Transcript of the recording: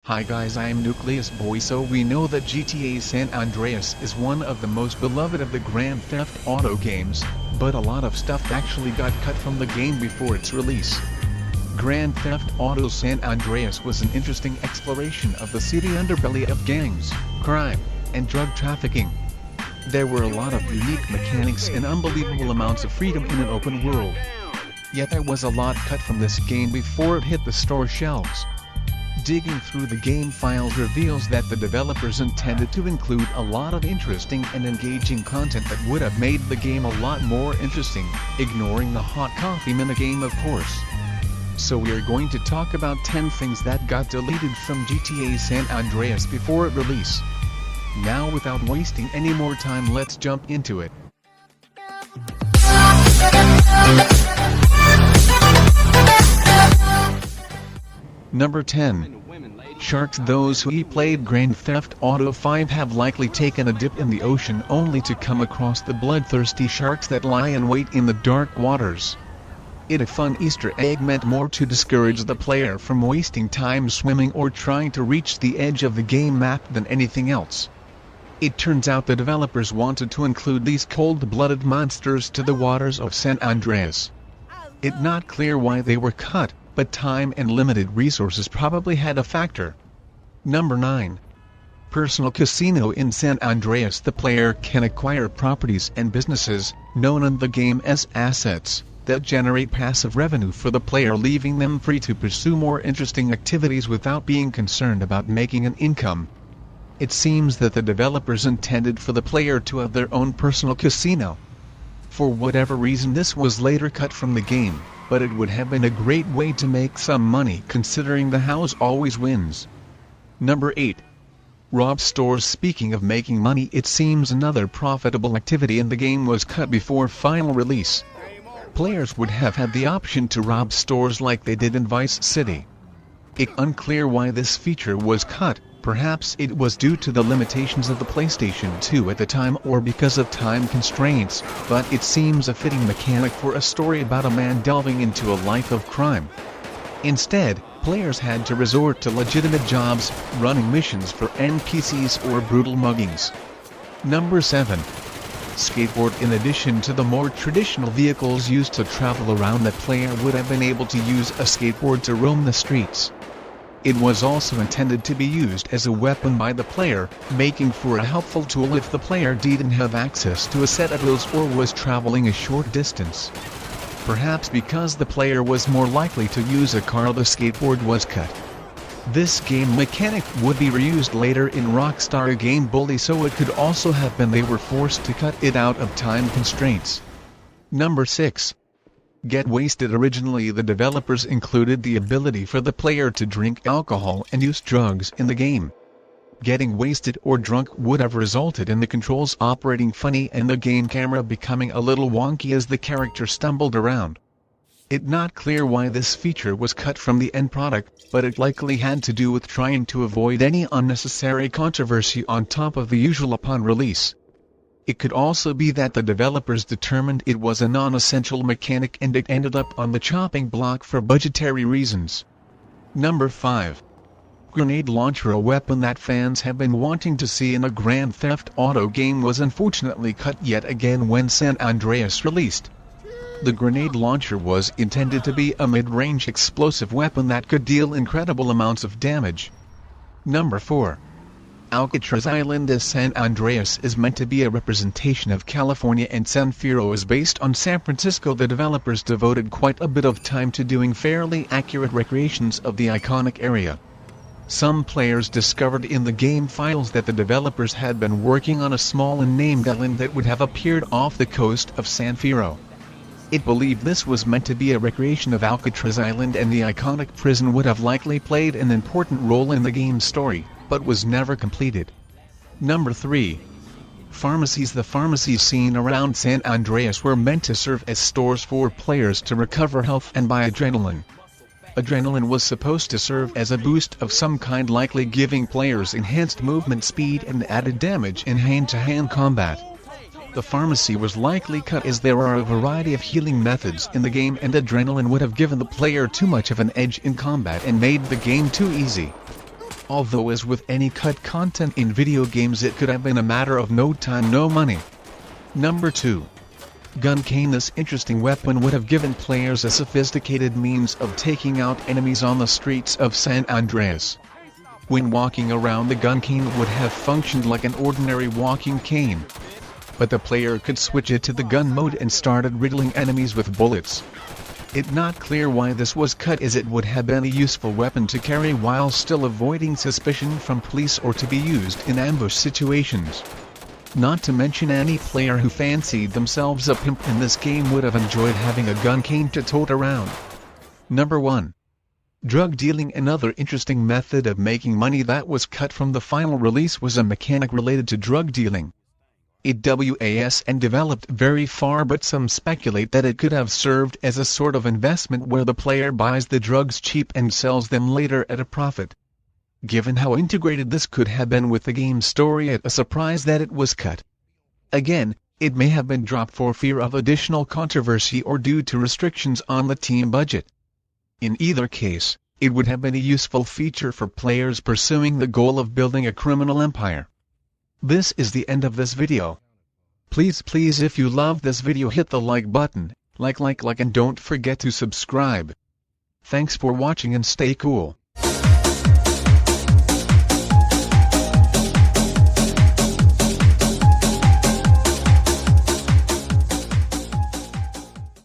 Hi guys, I am Nucleus boy. So we know that GTA San Andreas is one of the most beloved of the Grand Theft Auto games, but a lot of stuff actually got cut from the game before its release. Grand Theft Auto San Andreas was an interesting exploration of the city underbelly of gangs, crime, and drug trafficking. There were a lot of unique mechanics and unbelievable amounts of freedom in an open world. Yet there was a lot cut from this game before it hit the store shelves. Digging through the game files reveals that the developers intended to include a lot of interesting and engaging content that would have made the game a lot more interesting, ignoring the hot coffee minigame of course. So we are going to talk about 10 things that got deleted from GTA San Andreas before it release. Now without wasting any more time, let's jump into it. Number 10. Sharks. Those who played Grand Theft Auto 5 have likely taken a dip in the ocean only to come across the bloodthirsty sharks that lie in wait in the dark waters. A fun Easter egg meant more to discourage the player from wasting time swimming or trying to reach the edge of the game map than anything else. It turns out the developers wanted to include these cold-blooded monsters to the waters of San Andreas. It's not clear why they were cut, but time and limited resources probably had a factor. Number 9. Personal casino. In San Andreas, the player can acquire properties and businesses, known in the game as assets, that generate passive revenue for the player, leaving them free to pursue more interesting activities without being concerned about making an income. It seems that the developers intended for the player to have their own personal casino. For whatever reason, this was later cut from the game, but it would have been a great way to make some money considering the house always wins. Number 8. Rob stores. Speaking of making money, it seems another profitable activity in the game was cut before final release. Players would have had the option to rob stores like they did in Vice City. It's unclear why this feature was cut. Perhaps it was due to the limitations of the PlayStation 2 at the time or because of time constraints, but it seems a fitting mechanic for a story about a man delving into a life of crime. Instead, players had to resort to legitimate jobs, running missions for NPCs or brutal muggings. Number 7. Skateboard. In addition to the more traditional vehicles used to travel around, the player would have been able to use a skateboard to roam the streets. It was also intended to be used as a weapon by the player, making for a helpful tool if the player didn't have access to a set of wheels or was traveling a short distance. Perhaps because the player was more likely to use a car, the skateboard was cut. This game mechanic would be reused later in Rockstar game Bully, so it could also have been they were forced to cut it out of time constraints. Number 6. Get wasted. Originally, the developers included the ability for the player to drink alcohol and use drugs in the game. Getting wasted or drunk would have resulted in the controls operating funny and the game camera becoming a little wonky as the character stumbled around. It's not clear why this feature was cut from the end product, but it likely had to do with trying to avoid any unnecessary controversy on top of the usual upon release. It could also be that the developers determined it was a non-essential mechanic and it ended up on the chopping block for budgetary reasons. Number 5. Grenade launcher. A weapon that fans have been wanting to see in a Grand Theft Auto game was unfortunately cut yet again when San Andreas released. The grenade launcher was intended to be a mid-range explosive weapon that could deal incredible amounts of damage. Number 4. Alcatraz Island. As San Andreas is meant to be a representation of California and San Fierro is based on San Francisco, the developers devoted quite a bit of time to doing fairly accurate recreations of the iconic area. Some players discovered in the game files that the developers had been working on a small unnamed island that would have appeared off the coast of San Fierro. It believed this was meant to be a recreation of Alcatraz Island, and the iconic prison would have likely played an important role in the game's story, but was never completed. Number 3. Pharmacies. The pharmacies seen around San Andreas were meant to serve as stores for players to recover health and buy adrenaline. Adrenaline was supposed to serve as a boost of some kind, likely giving players enhanced movement speed and added damage in hand-to-hand combat. The pharmacy was likely cut as there are a variety of healing methods in the game, and adrenaline would have given the player too much of an edge in combat and made the game too easy. Although as with any cut content in video games, it could have been a matter of no time no money. Number 2. Gun cane. This interesting weapon would have given players a sophisticated means of taking out enemies on the streets of San Andreas. When walking around, the gun cane would have functioned like an ordinary walking cane. But the player could switch it to the gun mode and started riddling enemies with bullets. It's not clear why this was cut, as it would have been a useful weapon to carry while still avoiding suspicion from police or to be used in ambush situations. Not to mention, any player who fancied themselves a pimp in this game would have enjoyed having a gun cane to tote around. Number 1. Drug dealing. Another interesting method of making money that was cut from the final release was a mechanic related to drug dealing. It was developed very far, but some speculate that it could have served as a sort of investment where the player buys the drugs cheap and sells them later at a profit. Given how integrated this could have been with the game's story, it's a surprise that it was cut. Again, it may have been dropped for fear of additional controversy or due to restrictions on the team budget. In either case, it would have been a useful feature for players pursuing the goal of building a criminal empire. This is the end of this video. Please if you loved this video, hit the like button, like and don't forget to subscribe. Thanks for watching and stay cool.